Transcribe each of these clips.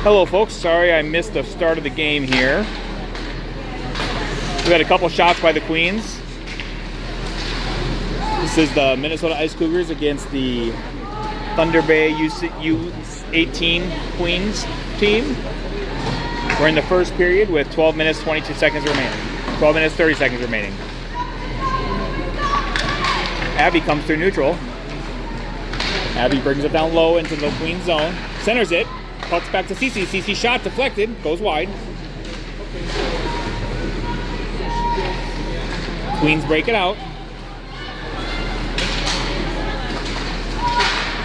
Hello folks, sorry I missed the start of the game here. We had a couple shots by the Queens. This is the Minnesota Ice Cougars against the ThunderBay U18 Queens team. We're in the first period with 12 minutes 22 seconds remaining. 12 minutes 30 seconds remaining. Abby comes through neutral. Abby brings it down low into the Queens zone. Centers it. Pucks back to CC. CC shot deflected. Goes wide. Queens break it out.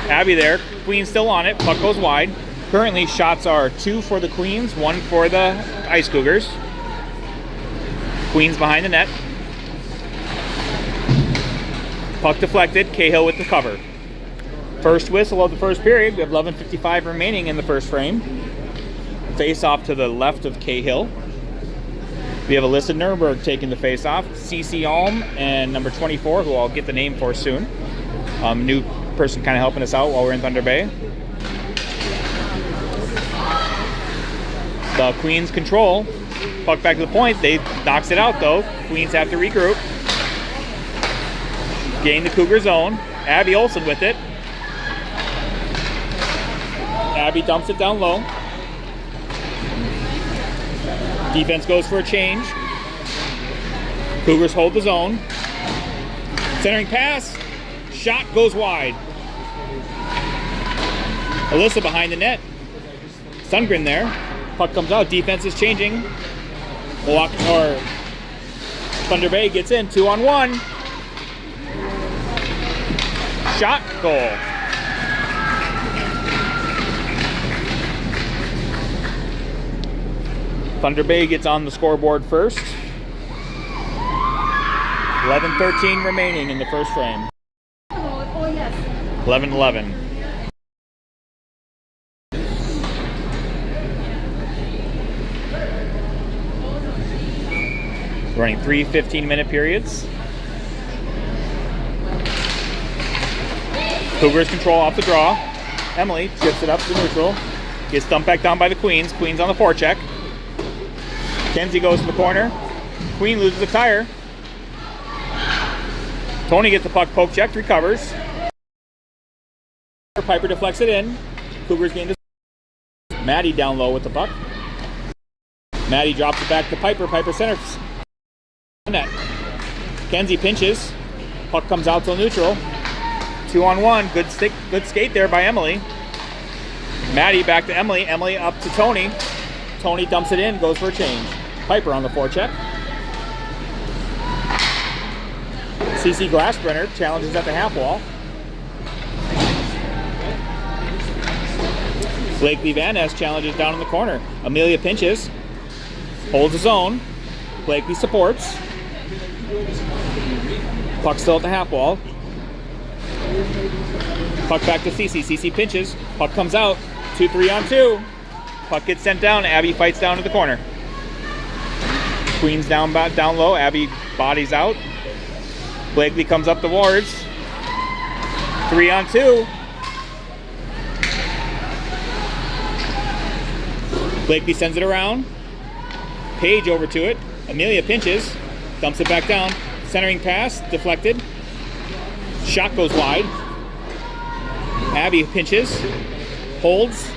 Abby there. Queens still on it. Puck goes wide. Currently shots are 2 for the Queens, 1 for the Ice Cougars. Queens behind the net. Puck deflected. Cahill with the cover. First whistle of the first period. We have 11:55 remaining in the first frame. Face off to the left of Cahill. We have Alyssa Nuremberg taking the face off. CC Alm and number 24, who I'll get the name for soon. New person kind of helping us out while we're in Thunder Bay. The Queens control. Puck back to the point. They knocks it out though. Queens have to regroup. Gain the Cougar zone. Abby Olsen with it. Abby dumps it down low. Defense goes for a change. Cougars hold the zone. Centering pass. Shot goes wide. Alyssa behind the net. Sundgren there. Puck comes out. Defense is changing. Thunder Bay gets in. 2-on-1. Shot. Goal. Thunder Bay gets on the scoreboard first. 11:13 remaining in the first frame. 11-11. Running 3 15-minute periods. Cougars control off the draw. Emily chips it up to neutral. Gets dumped back down by the Queens. Queens on the forecheck. Kenzie goes to the corner. Queen loses a tire. Tony gets the puck poke checked, recovers. Piper deflects it in. Cougars gain the. Maddie down low with the puck. Maddie drops it back to Piper. Piper centers. Net. Kenzie pinches. Puck comes out to neutral. 2-on-1. Good skate there by Emily. Maddie back to Emily. Emily up to Tony. Tony dumps it in, goes for a change. Piper on the forecheck. CC Glassbrenner challenges at the half wall. Blakely Van Ness challenges down in the corner. Amelia pinches. Holds his own. Blakely supports. Puck still at the half wall. Puck back to CC. CC pinches. Puck comes out. 2-3-on-2. Puck gets sent down. Abby fights down to the corner. Queens down low. Abby bodies out. Blakely comes up the wards. 3-on-2. Blakely sends it around. Page over to it. Amelia pinches. Dumps it back down. Centering pass. Deflected. Shot goes wide. Abby pinches. Holds.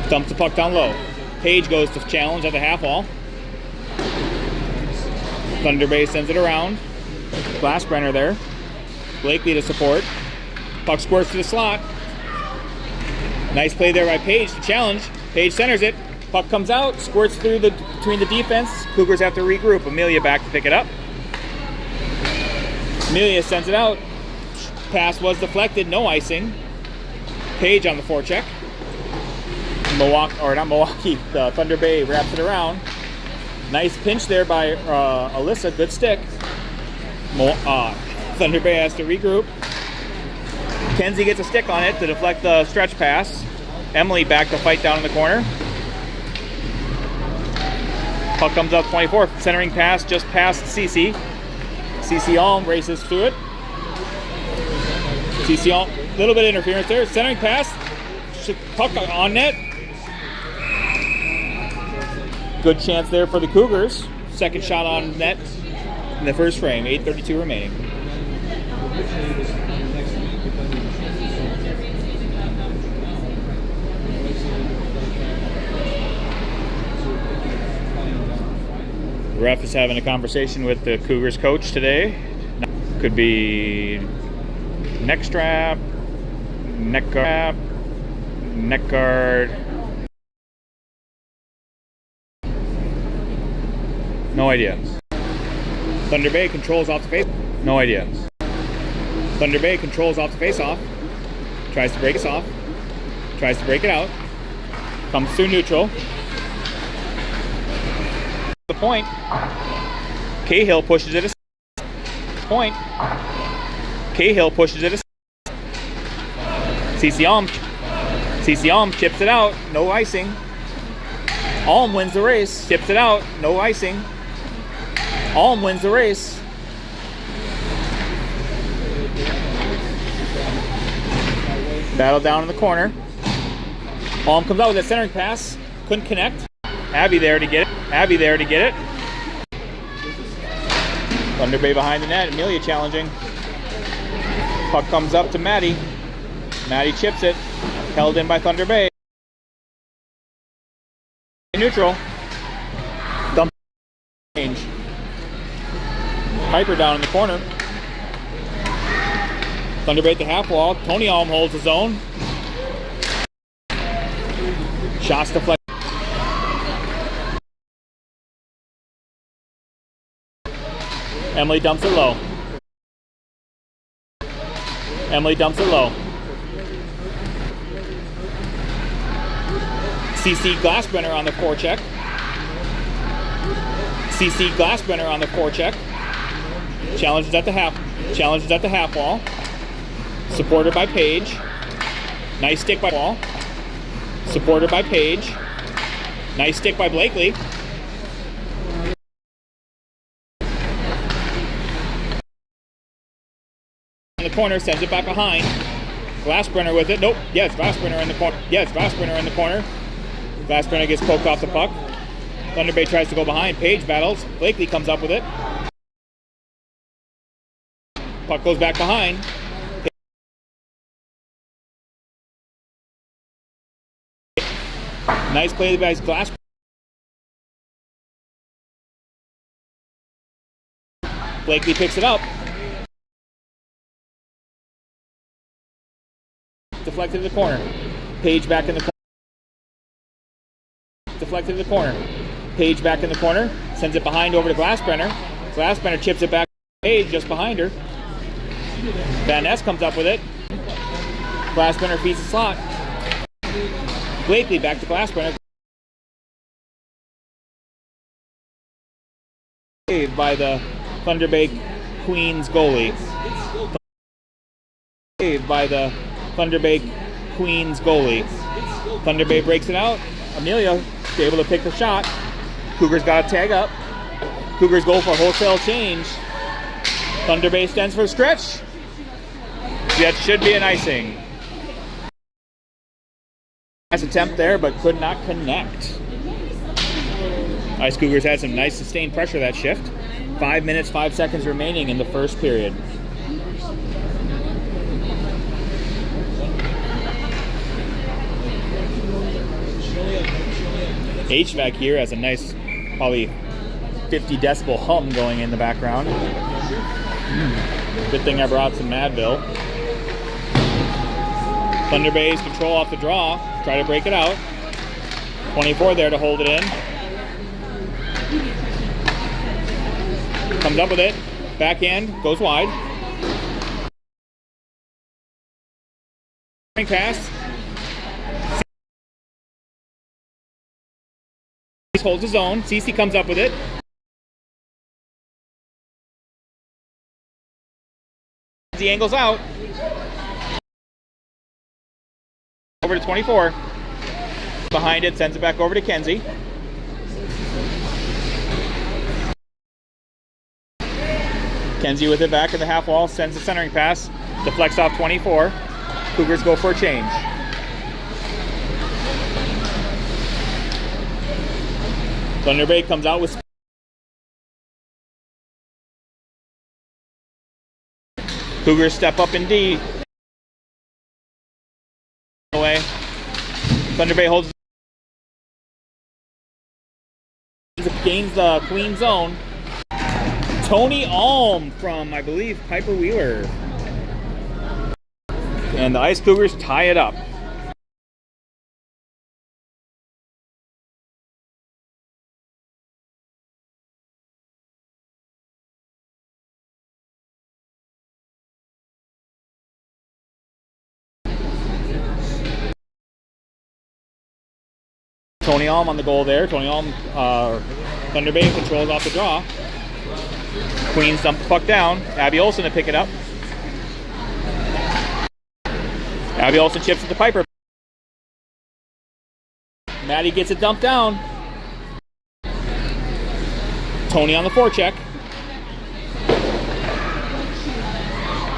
Dumps the puck down low. Page goes to challenge at the half wall. Thunder Bay sends it around. Glassbrenner there. Blakely to support. Puck squirts to the slot. Nice play there by Page to challenge. Page centers it. Puck comes out. Squirts through between the defense. Cougars have to regroup. Amelia back to pick it up. Amelia sends it out. Pass was deflected. No icing. Page on the forecheck. The Thunder Bay wraps it around. Nice pinch there by Alyssa. Good stick. Thunder Bay has to regroup. Kenzie gets a stick on it to deflect the stretch pass. Emily back to fight down in the corner. Puck comes up 24. Centering pass just past CC. CC Alm races to it. CC Alm Little bit of interference there. Centering pass. Puck on net. Good chance there for the Cougars. Second shot on net in the first frame. 8:32 remaining. The ref is having a conversation with the Cougars coach today. Could be neck strap, neck guard. No idea. ThunderBay controls off the face. No idea. ThunderBay controls off the face-off. Tries to break us off. Tries to break it out. Comes through neutral. The point. Cahill pushes it. Point. Cahill pushes it. CC Alm chips it out. No icing. Alm wins the race. Chips it out. No icing. Alm wins the race. Battle down in the corner. Alm comes out with a centering pass. Couldn't connect. Abby there to get it. ThunderBay behind the net. Amelia challenging. Puck comes up to Maddie. Maddie chips it. Held in by ThunderBay. Neutral. Dump change. Piper down in the corner. ThunderBay at the half wall. Tony Alm holds his own. Shots deflect. Emily dumps it low. CC Glassbrenner on the forecheck. Challenges at the half wall. Supported by Page. Nice stick by Wall. Supported by Page. Nice stick by Blakely. In the corner, sends it back behind. Glassbrenner with it. Nope. Yes, Glassbrenner in the corner. Glassbrenner gets poked off the puck. ThunderBay tries to go behind. Page battles. Blakely comes up with it. Puck goes back behind. Nice play by Glass. Blakely picks it up. Deflected to the corner. Page back in the corner. Deflected to the corner. Page back in the corner. Sends it behind over to Glassbrenner. Glassbrenner chips it back to Page just behind her. Van Ness comes up with it. Glassbrenner feeds the slot. Blakely back to Glassbrenner. Saved by the ThunderBay Queens goalie. ThunderBay breaks it out. Amelia able to pick the shot. Cougars got a tag up. Cougars go for wholesale change. ThunderBay stands for a stretch. That should be an icing. Nice attempt there, but could not connect. Ice Cougars had some nice sustained pressure that shift. 5 minutes, 5 seconds remaining in the first period. HVAC here has a nice, probably 50 decibel hum going in the background. Good thing I brought some Madville. ThunderBay's control off the draw. Try to break it out. 24 there to hold it in. Comes up with it. Backhand. Goes wide. Pass. Holds his own. CC comes up with it. The angles out. Over to 24. Behind it, sends it back over to Kenzie. Kenzie with it back in the half wall, sends the centering pass. Deflects off 24. Cougars go for a change. ThunderBay comes out with Cougars step up in D. Away. ThunderBay holds. Gains the clean zone. Tony Alm from, I believe, Piper Wheeler. And the Ice Cougars tie it up. Tony Alm on the goal there. Tony Alm, ThunderBay controls off the draw. Queens dump the puck down. Abby Olsen to pick it up. Abby Olsen chips at the Piper. Maddie gets it dumped down. Tony on the forecheck.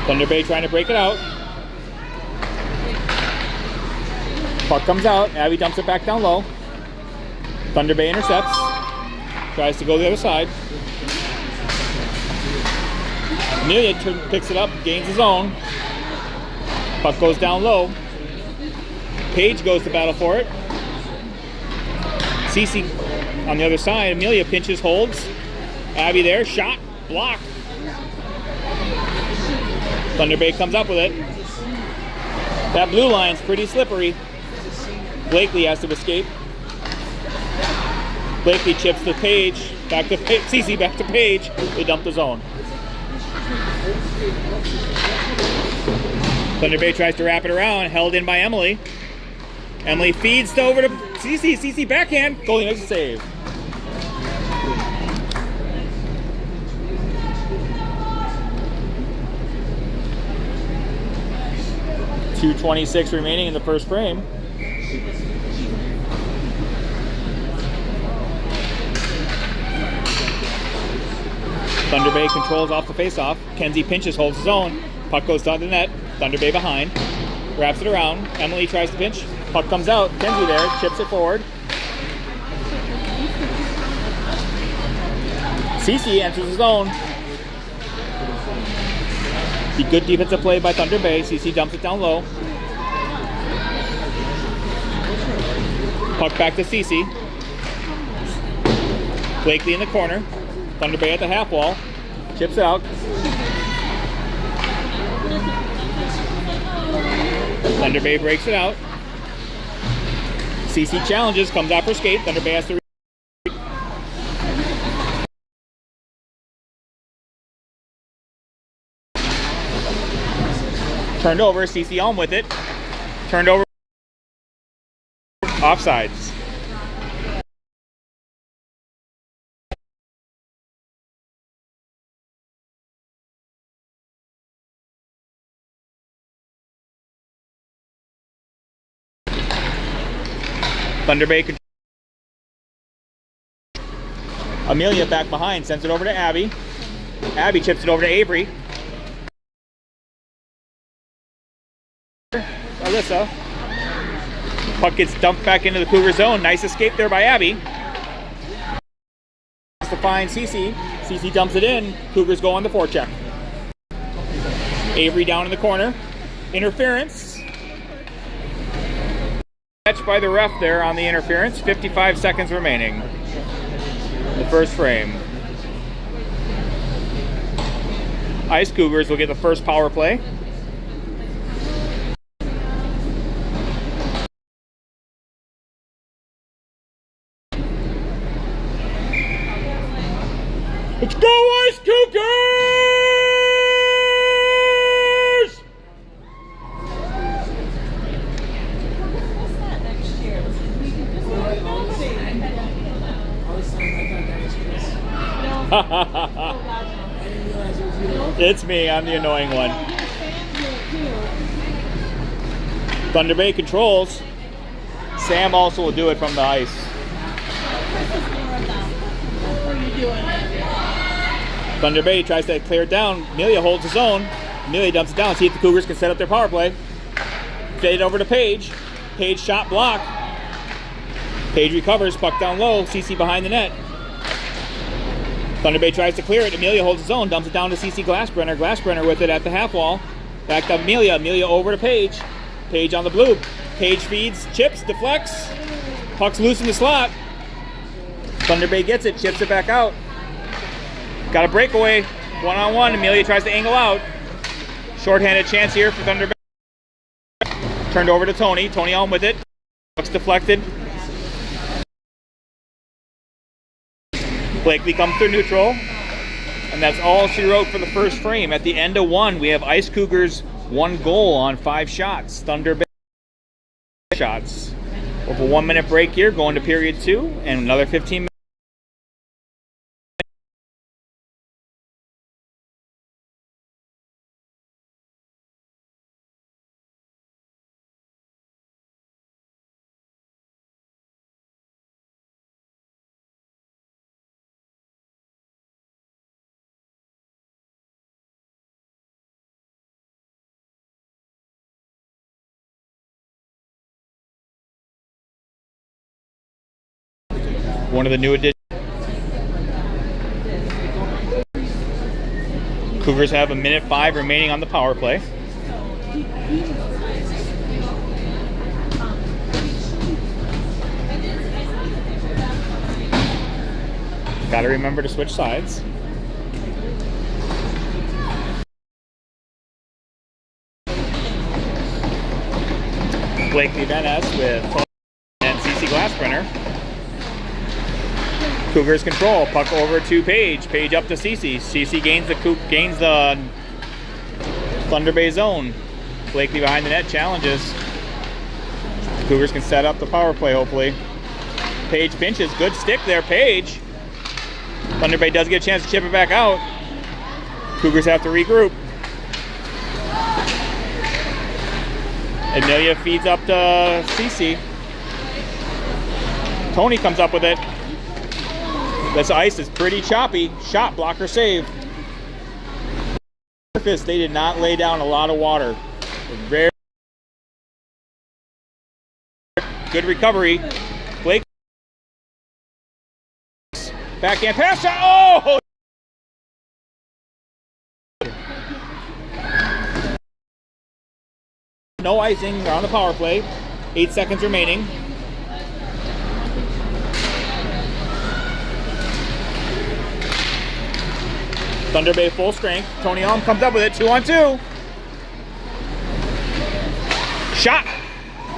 ThunderBay trying to break it out. Puck comes out. Abby dumps it back down low. ThunderBay intercepts. Tries to go the other side. Amelia picks it up, gains his own. Puck goes down low. Paige goes to battle for it. Cece on the other side. Amelia pinches, holds. Abby there, shot, block. ThunderBay comes up with it. That blue line's pretty slippery. Blakely has to escape. Blakely chips to Paige, back to Cece, back to Paige. They dump the zone. ThunderBay tries to wrap it around, held in by Emily. Emily feeds over to Cece. Cece backhand. Goalie makes a save. .226 remaining in the first frame. ThunderBay controls off the faceoff. Kenzie pinches, holds his own. Puck goes down the net. ThunderBay behind. Wraps it around. Emily tries to pinch. Puck comes out. Kenzie there. Chips it forward. Cece enters his own. The good defensive play by ThunderBay. Cece dumps it down low. Puck back to Cece. Blakely in the corner. ThunderBay at the half wall. Chips it out. ThunderBay breaks it out. CC challenges, comes out for skate. ThunderBay has to turned over. CC Alm with it. Turned over. Offsides. ThunderBay. Amelia back behind, sends it over to Abby. Abby chips it over to Avery. Alyssa. Puck gets dumped back into the Cougar zone. Nice escape there by Abby. To find Cece. Cece dumps it in. Cougars go on the forecheck. Avery down in the corner. Interference. Catch by the ref there on the interference. 55 seconds remaining in the first frame. Ice Cougars will get the first power play. Let's go Ice Cougars! It's me, I'm the annoying one. ThunderBay controls. Sam also will do it from the ice. ThunderBay tries to clear it down. Amelia holds his own. Amelia dumps it down. See if the Cougars can set up their power play. Fade over to Page. Page shot block. Page recovers, puck down low, CC behind the net. ThunderBay tries to clear it. Amelia holds his own, dumps it down to CC Glassbrenner. Glassbrenner with it at the half wall. Back to Amelia. Amelia over to Page. Page on the blue. Page feeds, chips, deflects. Puck's loose in the slot. ThunderBay gets it, chips it back out. Got a breakaway. One-on-one. Amelia tries to angle out. Shorthanded chance here for ThunderBay. Turned over to Tony. Tony on with it. Puck's deflected. Blakely comes through neutral. And that's all she wrote for the first frame. At the end of one, we have Ice Cougars 1 goal on 5 shots. ThunderBay shots. Over a 1 minute break here, going to period 2, and another 15 minutes. One of the new additions. Cougars have 1:05 remaining on the power play. Got to remember to switch sides. Blakely Van Es with and CC Glassbrenner. Cougars control. Puck over to Page. Page up to CC. CC gains the ThunderBay zone. Blakely behind the net challenges. The Cougars can set up the power play hopefully. Page pinches. Good stick there, Page. ThunderBay does get a chance to chip it back out. Cougars have to regroup. Amelia feeds up to CC. Tony comes up with it. This ice is pretty choppy. Shot blocker save. Surface, they did not lay down a lot of water. Very good recovery. Blake. Backhand pass shot. Oh! No icing. They're on the power play. 8 seconds remaining. ThunderBay full strength. Tony Alm comes up with it. 2-on-2. Shot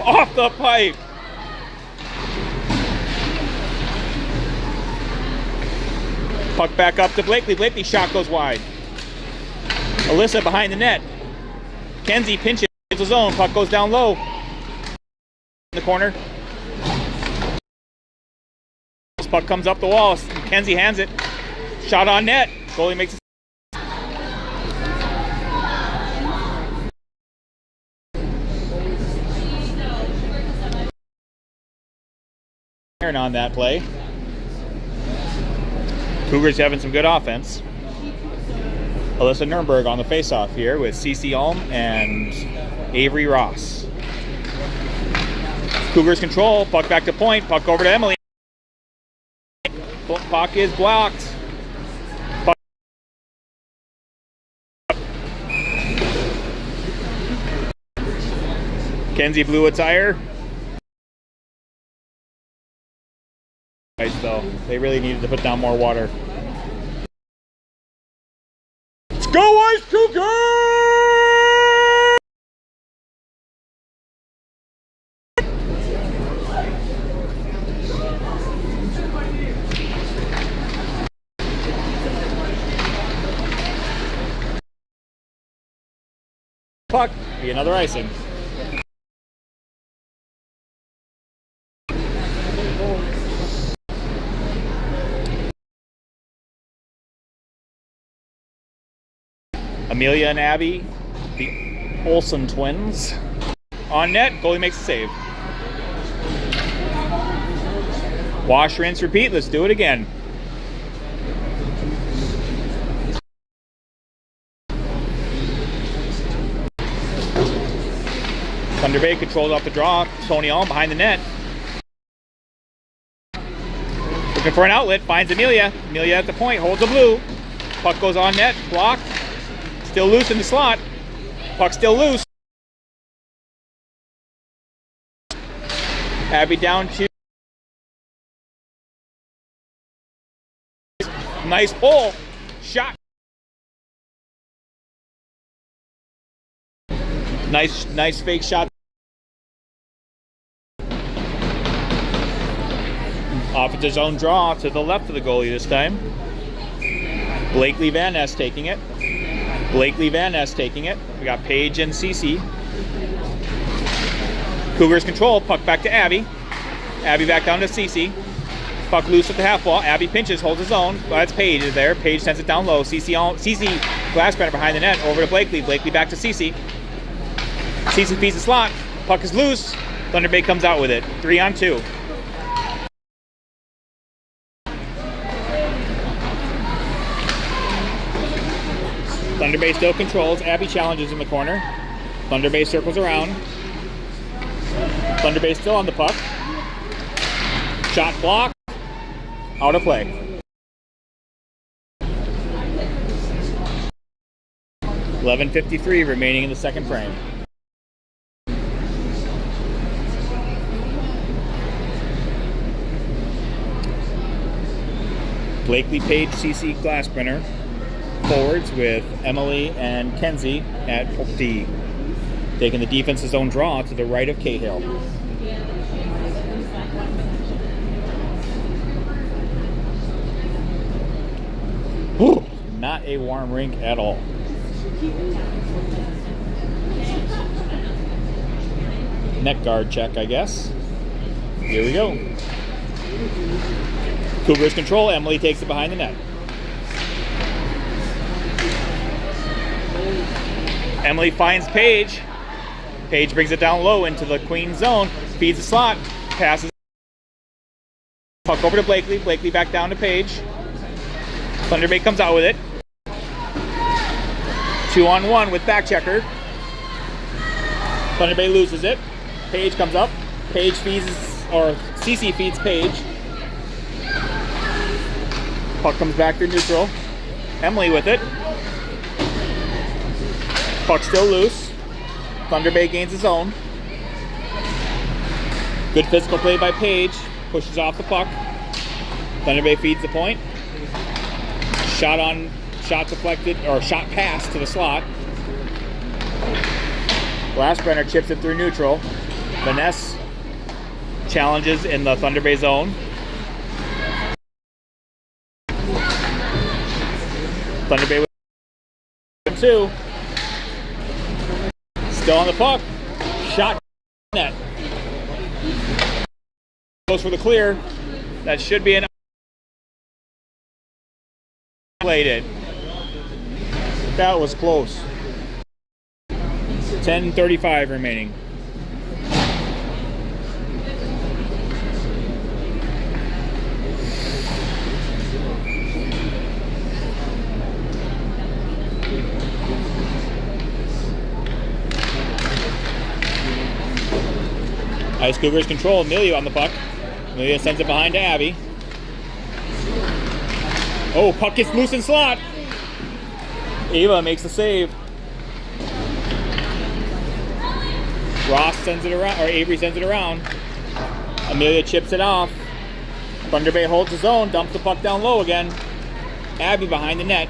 off the pipe. Puck back up to Blakely. Blakely shot goes wide. Alyssa behind the net. Kenzie pinches the zone. Puck goes down low. In the corner. This puck comes up the wall. Kenzie hands it. Shot on net. Goalie makes it. On that play. Cougars having some good offense. Alyssa Nurnberg on the faceoff here with CC Alm and Avery Ross. Cougars control. Puck back to point. Puck over to Emily. Puck is blocked. Puck. Kenzie blew a tire. Though they really needed to put down more water. Let's go, Ice Cougars! Puck, be another icing. Amelia and Abby, the Olsen twins. On net, goalie makes a save. Wash, rinse, repeat. Let's do it again. ThunderBay ThunderBay controls off the draw. Tony Alm behind the net. Looking for an outlet, finds Amelia. Amelia at the point, holds the blue. Puck goes on net, blocked. Still loose in the slot. Puck still loose. Abby down to. Nice pull. Shot. Nice fake shot. Off at his own draw to the left of the goalie this time. Blakely Van Ness taking it. Blakely Van Ness taking it. We got Paige and Cece. Cougars control. Puck back to Abby. Abby back down to Cece. Puck loose at the half wall. Abby pinches, holds his own. Well, that's Paige is there. Paige sends it down low. Cece Glassbrenner behind the net. Over to Blakely. Blakely back to Cece. Cece feeds the slot. Puck is loose. ThunderBay comes out with it. 3-on-2. ThunderBay still controls. Abby challenges in the corner. ThunderBay circles around. ThunderBay still on the puck. Shot blocked. Out of play. .11:53 remaining in the second frame. Blakely, Page, CC, Glassbrenner. Forwards with Emily and Kenzie at D. Taking the defense's own draw to the right of Cahill. Ooh, not a warm rink at all. Neck guard check, I guess. Here we go. Cougars control. Emily takes it behind the net. Emily finds Paige. Paige brings it down low into the queen zone. Feeds the slot. Passes. Puck over to Blakely. Blakely back down to Paige. ThunderBay comes out with it. 2-on-1 with back checker. ThunderBay loses it. Paige comes up. Paige feeds, or CC feeds Paige. Puck comes back through neutral. Emily with it. Puck still loose. ThunderBay gains his own. Good physical play by Paige. Pushes off the puck. ThunderBay feeds the point. Shot deflected, or shot pass to the slot. Glassbrenner chips it through neutral. Vanessa challenges in the ThunderBay zone. ThunderBay with 2. Still on the puck. Shot net. Goes for the clear. That should be an played it. That was close. 10:35 remaining. Ice Cougars control. Amelia on the puck. Amelia sends it behind to Abby. Oh, puck gets loose in slot. Ava makes the save. Ross sends it around, or Avery sends it around. Amelia chips it off. ThunderBay holds his own, dumps the puck down low again. Abby behind the net.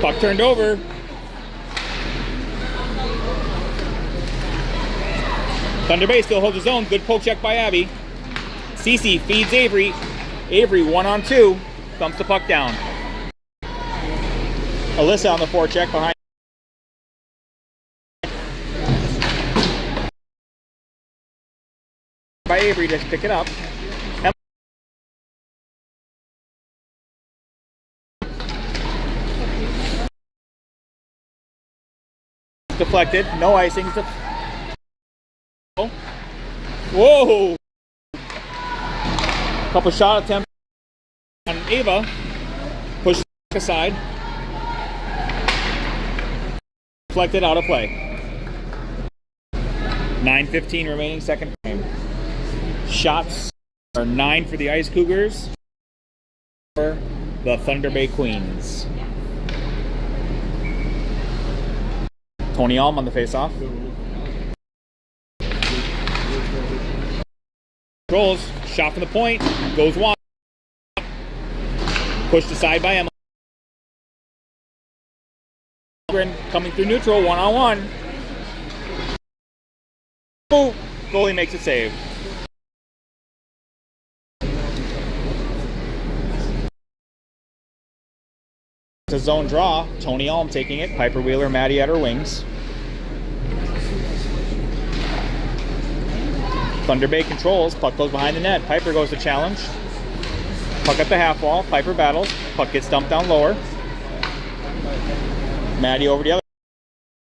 Puck turned over. ThunderBay still holds his own. Good poke check by Abby. Cece feeds Avery. Avery 1-on-2. Dumps the puck down. Alyssa on the forecheck behind. By Avery to pick it up. Deflected. No icing. Whoa! Couple shot attempts on Ava. Push aside. Deflected, out of play. 9:15 remaining, second frame. Shots are 9 for the Ice Cougars, for the Thunder Bay Queens. Tony Alm on the faceoff. Controls, shot from the point, goes wide. Pushed aside by Emily. Coming through neutral, one-on-one. Oh, goalie makes a save. It's a zone draw. Tony Alm taking it. Piper Wheeler, Maddie at her wings. Thunder Bay controls. Puck goes behind the net. Piper goes to challenge. Puck at the half wall. Piper battles. Puck gets dumped down lower. Maddie over the other.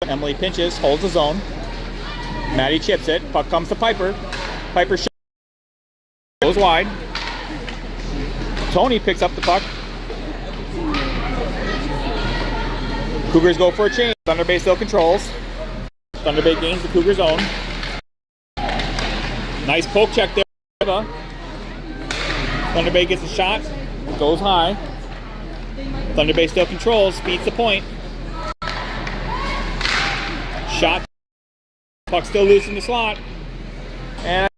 Emily pinches, holds the zone. Maddie chips it. Puck comes to Piper. Piper goes wide. Tony picks up the puck. Cougars go for a change. Thunder Bay still controls. Thunder Bay gains the Cougars' own. Nice poke check there. Thunder Bay gets a shot. Goes high. Thunder Bay still controls. Beats the point. Shot. Puck still loose in the slot. And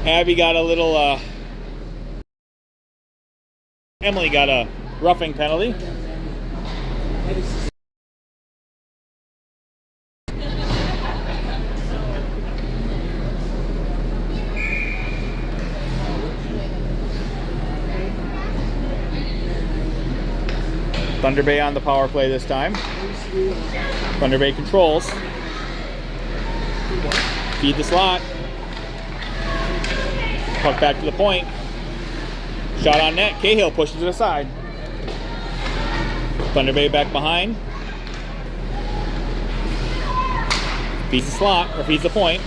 Abby got a little, Emily got a roughing penalty. Thunder Bay on the power play this time. Thunder Bay controls. Feed the slot. Puck back to the point. Shot on net. Cahill pushes it aside. Thunder Bay back behind. Feeds the slot, or feeds the point.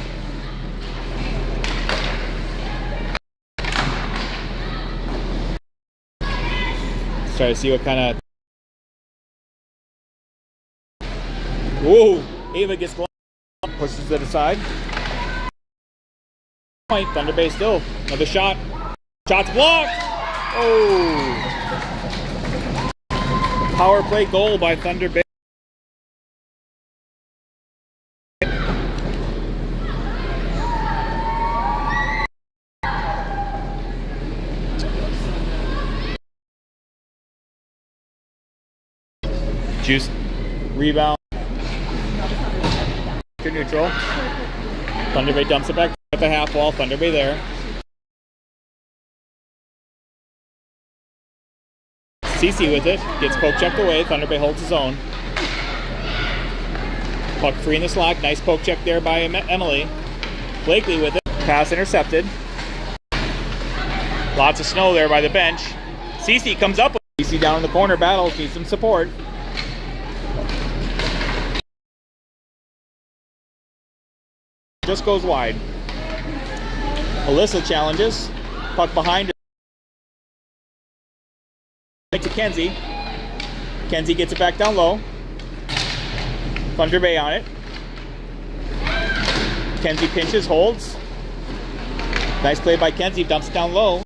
Let's try to see what kind of. Whoa! Ava gets blocked, pushes it aside. Point, Thunder Bay still. Another shot. Shot's blocked! Oh! Power play goal by Thunder Bay. Juice. Rebound. Neutral. Thunder Bay dumps it back at the half wall. Thunder Bay there. CC with it. Gets poke checked away. Thunder Bay holds his own. Puck free in the slot. Nice poke check there by Emily. Blakely with it. Pass intercepted. Lots of snow there by the bench. CC comes up with it. CC down in the corner. Battles. Needs some support. Just goes wide. Alyssa challenges. Puck behind her. To Kenzie. Kenzie gets it back down low. Thunder Bay on it. Kenzie pinches, holds. Nice play by Kenzie, dumps it down low.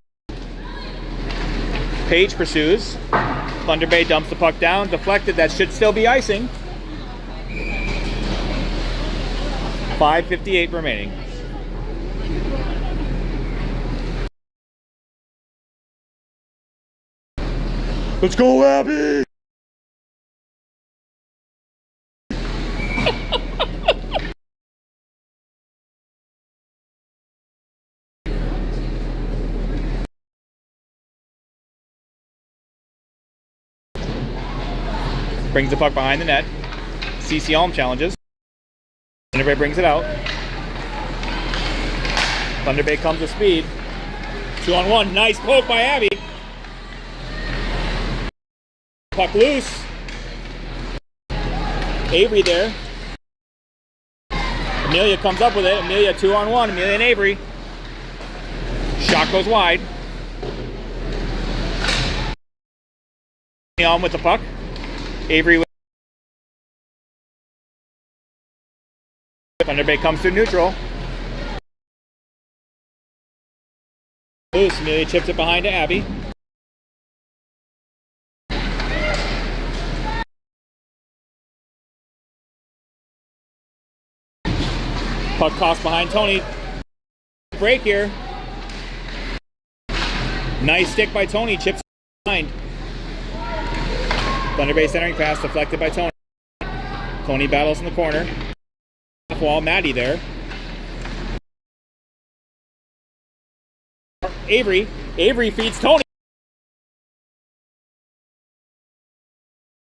Page pursues. Thunder Bay dumps the puck down, deflected. That should still be icing. 5:58 remaining. Let's go, Abby! Brings the puck behind the net. CC Alm challenges. Thunder Bay brings it out. Thunder Bay comes with speed. 2-on-1. Nice poke by Abby. Puck loose. Avery there. Amelia comes up with it. Amelia 2-on-1. Amelia and Avery. Shot goes wide. On with the puck. Avery with ThunderBay comes through neutral. Loose. Amelia chips it behind to Abby. Puck toss behind Tony. Break here. Nice stick by Tony. Chips behind. ThunderBay centering pass deflected by Tony. Tony battles in the corner. Off wall, Maddie there. Avery feeds Tony.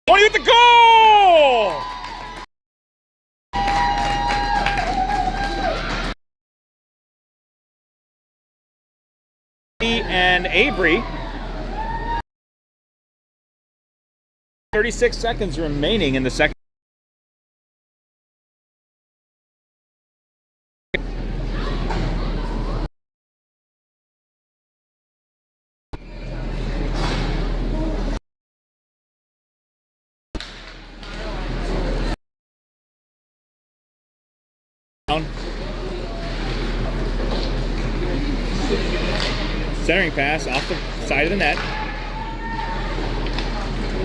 Tony with the goal! And Avery. 36 seconds remaining in the second. Centering pass off the side of the net.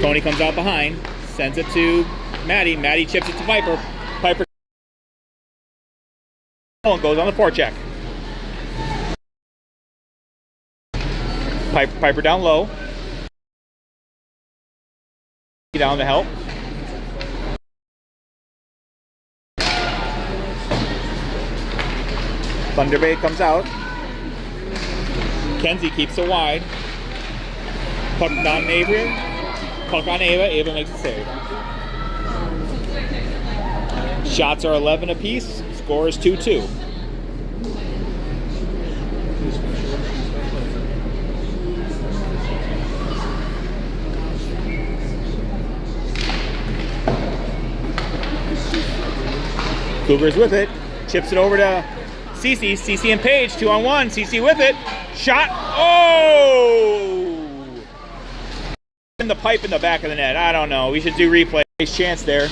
Tony comes out behind, sends it to Maddie. Maddie chips it to Piper. Piper goes on the forecheck. Piper down low. Down to help. ThunderBay comes out. Kenzie keeps it wide. Puck on Avery. Puck on Ava. Ava makes a save. Shots are 11 apiece. Score is 2-2. Cougars with it. Chips it over to Cece. Cece and Paige. 2-on-1. Cece with it. Shot. Oh! In the pipe in the back of the net. I don't know. We should do replay. Nice chance there.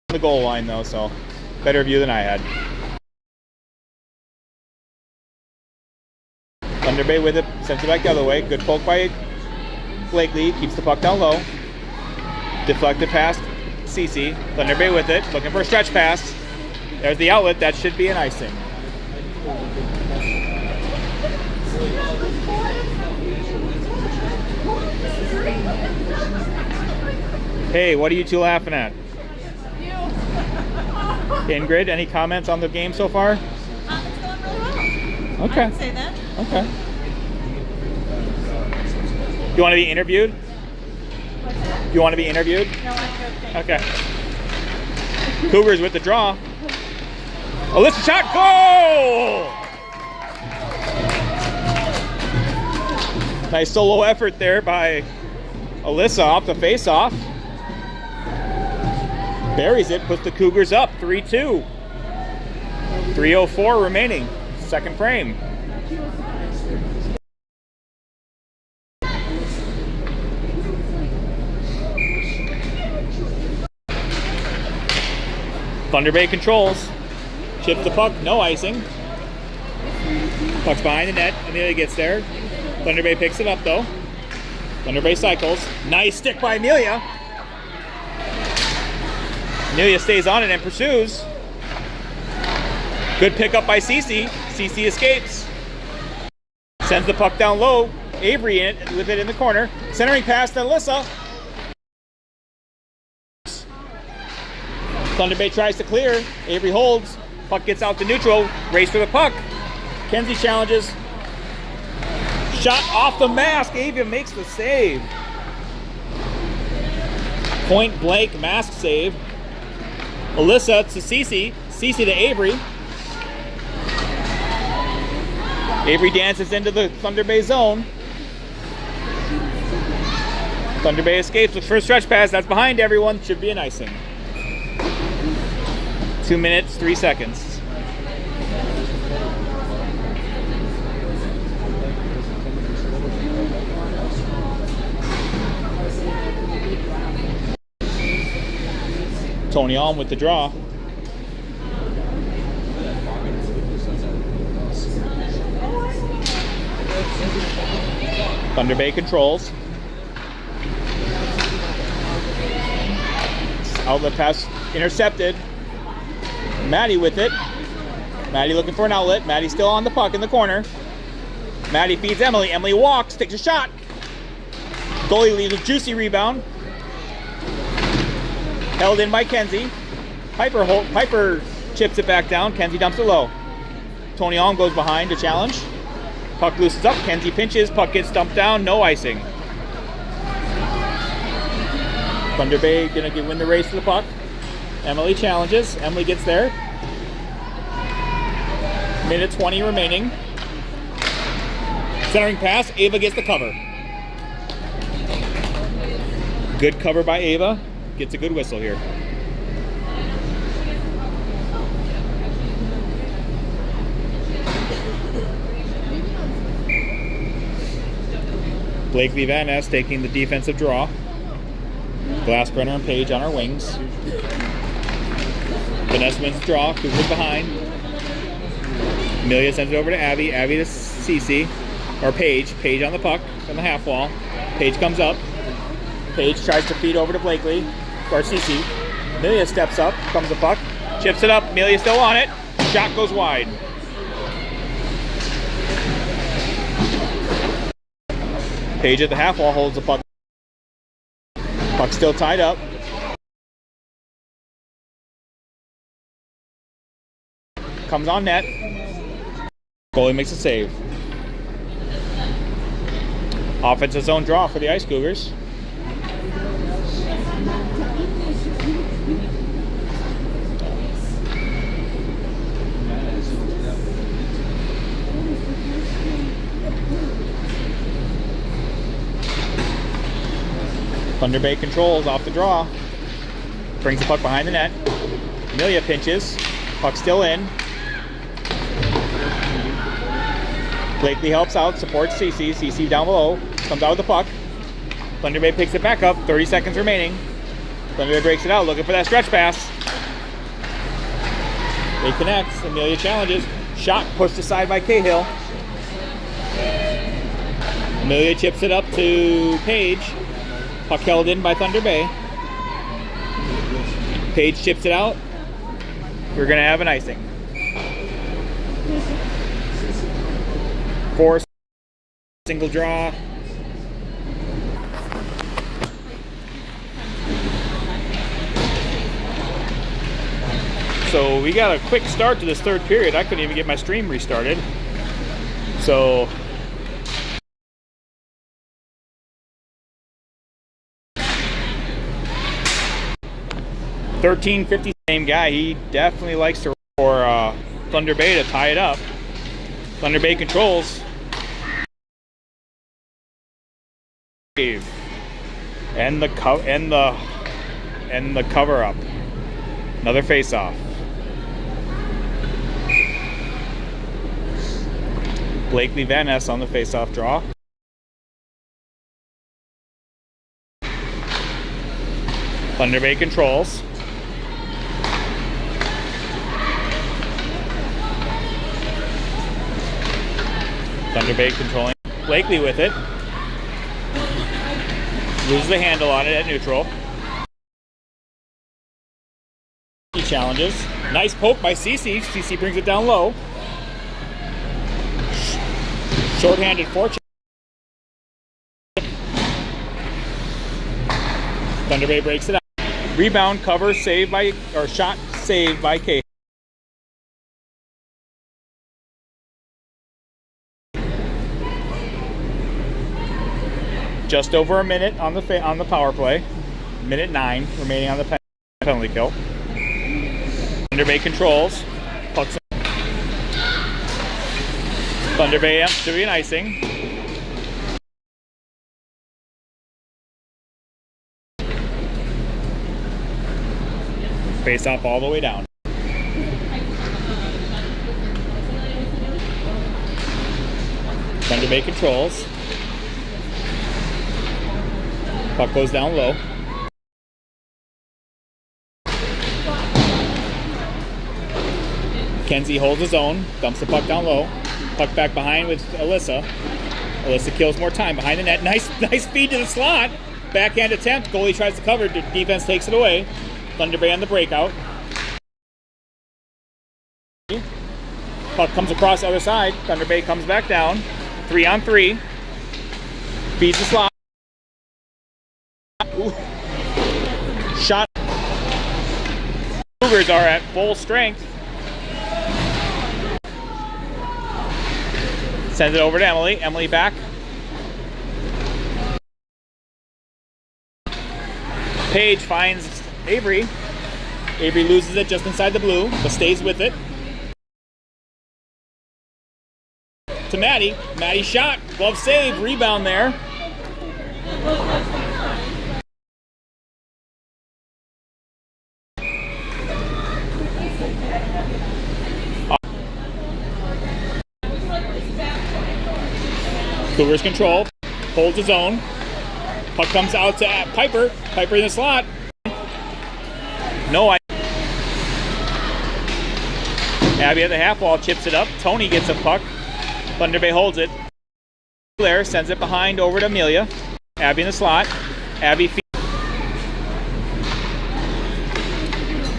The goal line though, so better view than I had. ThunderBay with it. Sends it back the other way. Good poke by Blakely. Keeps the puck down low. Deflected past Cece. ThunderBay with it. Looking for a stretch pass. There's the outlet. That should be an icing. Hey, what are you two laughing at? Ingrid, any comments on the game so far? It's going really well. Okay. I would say that. Okay. You want to be interviewed? What's that? You want to be interviewed? No, I'm good. Okay. Cougars with the draw. Alyssa shot, goal! Nice solo effort there by Alyssa off the face-off. Buries it, puts the Cougars up 3-2. 3:04 remaining, second frame. ThunderBay controls. Chips the puck, no icing. Puck's behind the net, Amelia gets there. ThunderBay picks it up though. ThunderBay cycles. Nice stick by Amelia. Amelia stays on it and pursues. Good pickup by Cece. Cece escapes. Sends the puck down low. Avery in it, with it in the corner. Centering pass to Alyssa. ThunderBay tries to clear. Avery holds. Puck gets out to neutral. Race for the puck. Kenzie challenges. Shot off the mask. Avery makes the save. Point blank mask save. Alyssa to Cece. Cece to Avery. Avery dances into the ThunderBay zone. ThunderBay escapes. Looks for a stretch pass. That's behind everyone. Should be an icing. 2 minutes, 3 seconds. Tony on with the draw. ThunderBay controls. Outlet pass intercepted. Maddie with it. Maddie looking for an outlet. Maddie still on the puck in the corner. Maddie feeds Emily. Emily walks, takes a shot. Goalie leaves a juicy rebound. Held in by Kenzie. Piper chips it back down. Kenzie dumps it low. Tony Alm goes behind to challenge. Puck loosens up. Kenzie pinches. Puck gets dumped down. No icing. ThunderBay gonna win the race to the puck. Emily challenges. Emily gets there. Minute 20 remaining. Centering pass. Ava gets the cover. Good cover by Ava. Gets a good whistle here. Blakely Van Ness taking the defensive draw. Glassbrenner and Page on our wings. Vanessa wins the draw. Cougars behind. Amelia sends it over to Abby. Abby to Cece. Or Paige. Paige on the puck from the half wall. Paige comes up. Paige tries to feed over to Blakely. Or Cece. Amelia steps up. Comes the puck. Chips it up. Amelia still on it. Shot goes wide. Paige at the half wall holds the puck. Puck still tied up. Comes on net. Goalie makes a save. Offensive zone draw for the Ice Cougars. ThunderBay controls off the draw. Brings the puck behind the net. Amelia pinches. Puck still in. Blakely helps out, supports Cece. Cece down below. Comes out with the puck. ThunderBay picks it back up. 30 seconds remaining. ThunderBay breaks it out, looking for that stretch pass. They connect. Amelia challenges. Shot pushed aside by Cahill. Amelia chips it up to Paige. Puck held in by ThunderBay. Paige chips it out. We're going to have an icing. 4 single draw. So we got a quick start to this third period. I couldn't even get my stream restarted. So 1350, same guy. He definitely likes to for ThunderBay to tie it up. ThunderBay controls. And the cover up. Another face off. Blakely Van Ness on the face off draw. ThunderBay controls. ThunderBay controlling. Blakely with it. Loses the handle on it at neutral. He challenges. Nice poke by Cece. Cece brings it down low. Short-handed forecheck. ThunderBay breaks it out. Rebound, cover, saved by, or shot saved by K. Just over a minute on the power play. Minute 9 remaining on the penalty kill. ThunderBay controls. Pucks in. ThunderBay doing an icing. Face off all the way down. ThunderBay controls. Puck goes down low. Kenzie holds his own, dumps the puck down low. Puck back behind with Alyssa. Alyssa kills more time behind the net. Nice feed to the slot. Backhand attempt. Goalie tries to cover. Defense takes it away. ThunderBay on the breakout. Puck comes across the other side. ThunderBay comes back down. 3-on-3. Feeds the slot. Ooh. Shot. Cougars are at full strength. Sends it over to Emily. Emily back. Paige finds Avery. Avery loses it just inside the blue, but stays with it. To Maddie. Maddie shot. Glove save. Rebound there. Cougars control. Holds his own. Puck comes out to Piper. Piper in the slot. No. Abby at the half wall chips it up. Tony gets a puck. ThunderBay holds it. Blair sends it behind over to Amelia. Abby in the slot. Abby feeds.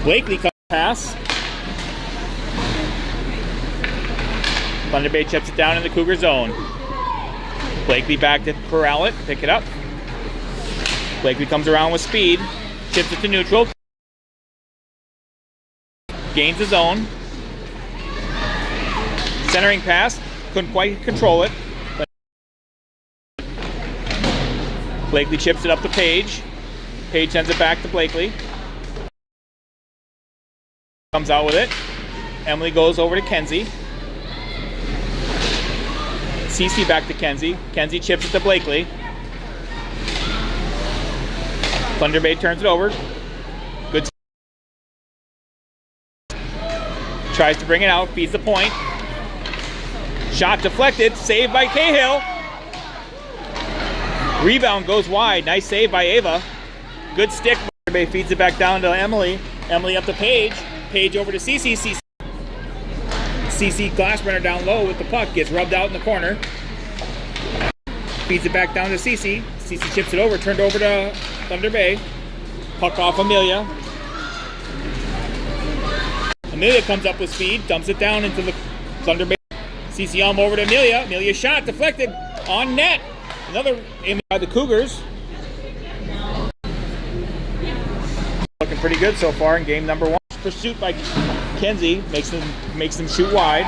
Blakely comes pass. ThunderBay chips it down in the Cougar zone. Blakely back to corral it. Pick it up. Blakely comes around with speed. Chips it to neutral. Gains his own. Centering pass. Couldn't quite control it. Blakely chips it up to Paige. Paige sends it back to Blakely. Comes out with it. Emily goes over to Kenzie. Cece back to Kenzie. Kenzie chips it to Blakely. ThunderBay turns it over. Good. Tries to bring it out. Feeds the point. Shot deflected. Saved by Cahill. Rebound goes wide. Nice save by Ava. Good stick. ThunderBay feeds it back down to Emily. Emily up to Paige. Paige over to Cece. Cece glass runner down low with the puck. Gets rubbed out in the corner. Feeds it back down to Cece. Cece chips it over. Turned over to ThunderBay. Puck off Amelia. Amelia comes up with speed. Dumps it down into the ThunderBay. Cece Elm over to Amelia. Amelia shot. Deflected. On net. Another aim by the Cougars. Looking pretty good so far in game number 1. Pursuit by Kenzie makes them shoot wide.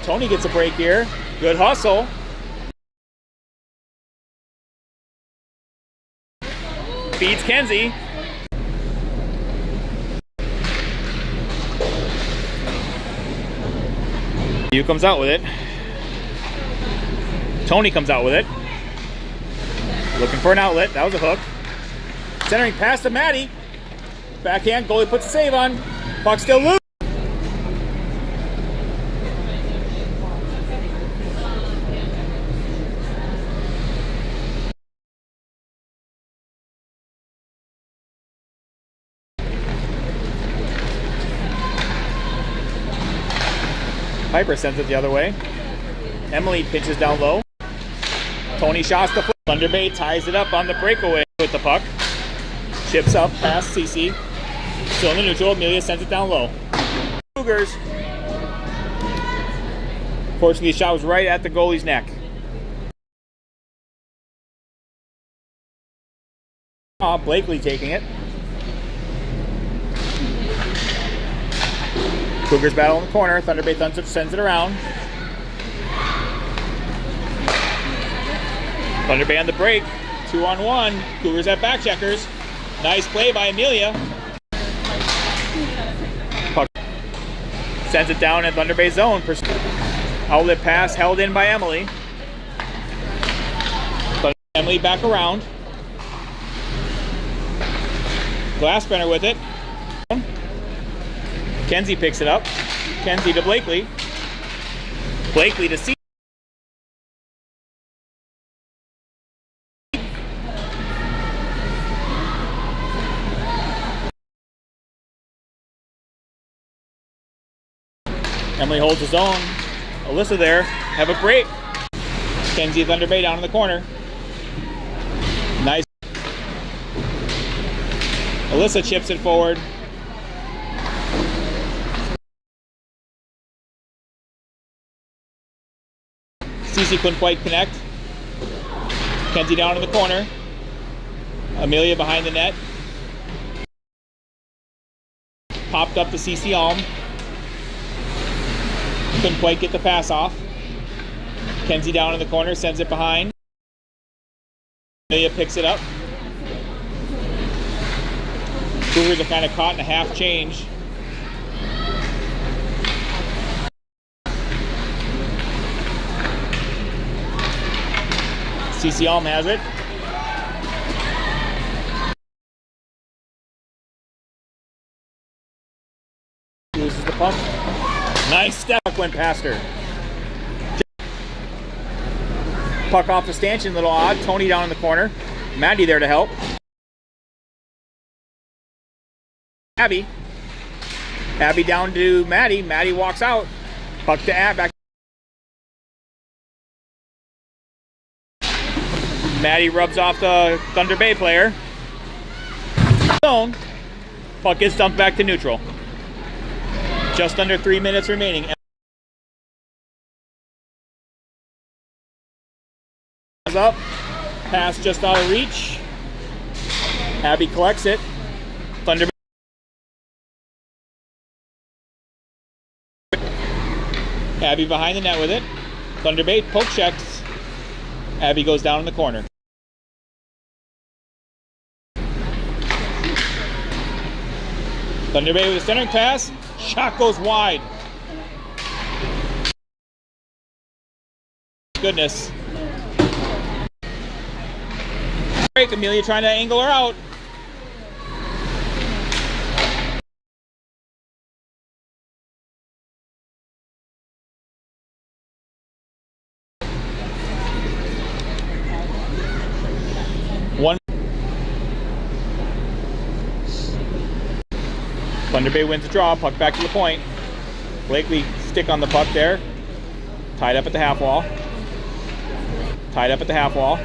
Tony gets a break here. Good hustle. Feeds Kenzie. Hugh comes out with it. Tony comes out with it. Looking for an outlet. That was a hook. Centering pass to Maddie. Backhand. Goalie puts a save on. Puck still loose. Piper sends it the other way. Emily pitches down low. Tony shots the foot. ThunderBay ties it up on the breakaway with the puck. Chips up past Cece. Still in the neutral. Amelia sends it down low. Cougars. Fortunately, the shot was right at the goalie's neck. Blakely taking it. Cougars battle in the corner. ThunderBay sends it around. ThunderBay on the break. 2-on-1. Cougars have back checkers. Nice play by Amelia. Puck sends it down in ThunderBay zone. Outlet pass held in by Emily. Emily back around. Glassbrenner with it. Kenzie picks it up. Kenzie to Blakely. Blakely to C. Emily holds his own. Alyssa there. Have a break. Kenzie ThunderBay down in the corner. Nice. Alyssa chips it forward. Cece couldn't quite connect. Kenzie down in the corner. Amelia behind the net. Popped up to Cece Alm. Couldn't quite get the pass off. Kenzie down in the corner, sends it behind. Amelia picks it up. Cougars are kind of caught in a half change. Cece Alm has it. Loses the puck. Nice step went past her. Puck off the stanchion, little odd. Tony down in the corner. Maddie there to help. Abby. Abby down to Maddie. Maddie walks out. Puck to Ab. Back. Maddie rubs off the ThunderBay player. Zone. Puck gets dumped back to neutral. Just under 3 minutes remaining. Up. Pass just out of reach. Abby collects it. ThunderBay. Abby behind the net with it. ThunderBay poke checks. Abby goes down in the corner. ThunderBay with a centering pass. Shot goes wide. Goodness. Break. Amelia trying to angle her out. One. ThunderBay wins the draw. Puck back to the point. Blakely stick on the puck there. Tied up at the half wall. Tied up at the half wall.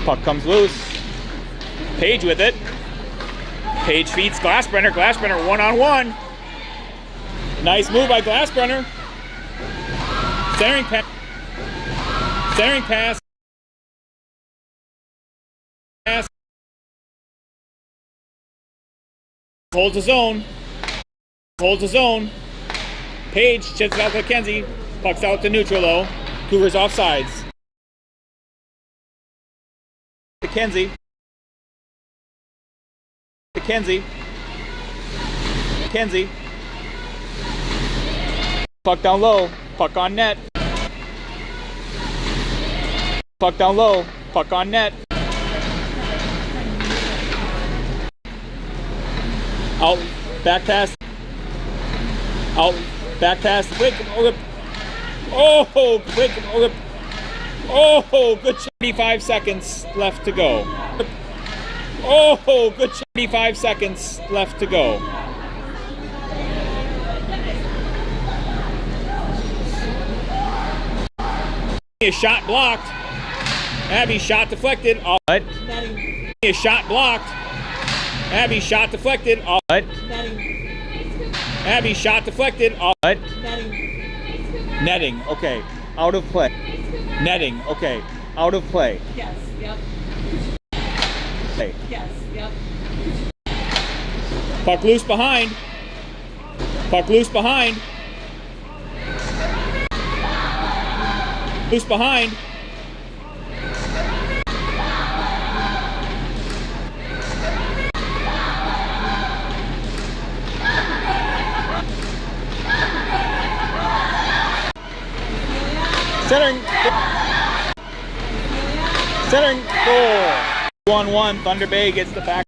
Puck comes loose. Page with it. Page feeds Glassbrenner. Glassbrenner one-on-one. Nice move by Glassbrenner. Centering pass. Centering pass. Holds his own. Holds his own. Page chips it out to Kenzie. Puck's out to neutral though. Cougars offsides. To Kenzie. To Kenzie. Kenzie. Puck down low. Puck on net. Puck down low. Puck on net. Out. Back pass. Out. Back pass. Quick. Oh, quick. Oh, good 35 seconds left to go. Oh, good 35 seconds left to go. A shot blocked. Abby shot deflected. All right. A shot blocked. Abby shot deflected. All right. Abby shot deflected. All right. Netting. Okay. Out of play. Netting. Okay. Out of play. Yes. Yep. Play. Yes. Yep. Puck loose behind. Puck loose behind. Loose behind. Centering. Centering. Goal. 1-1. ThunderBay gets the back.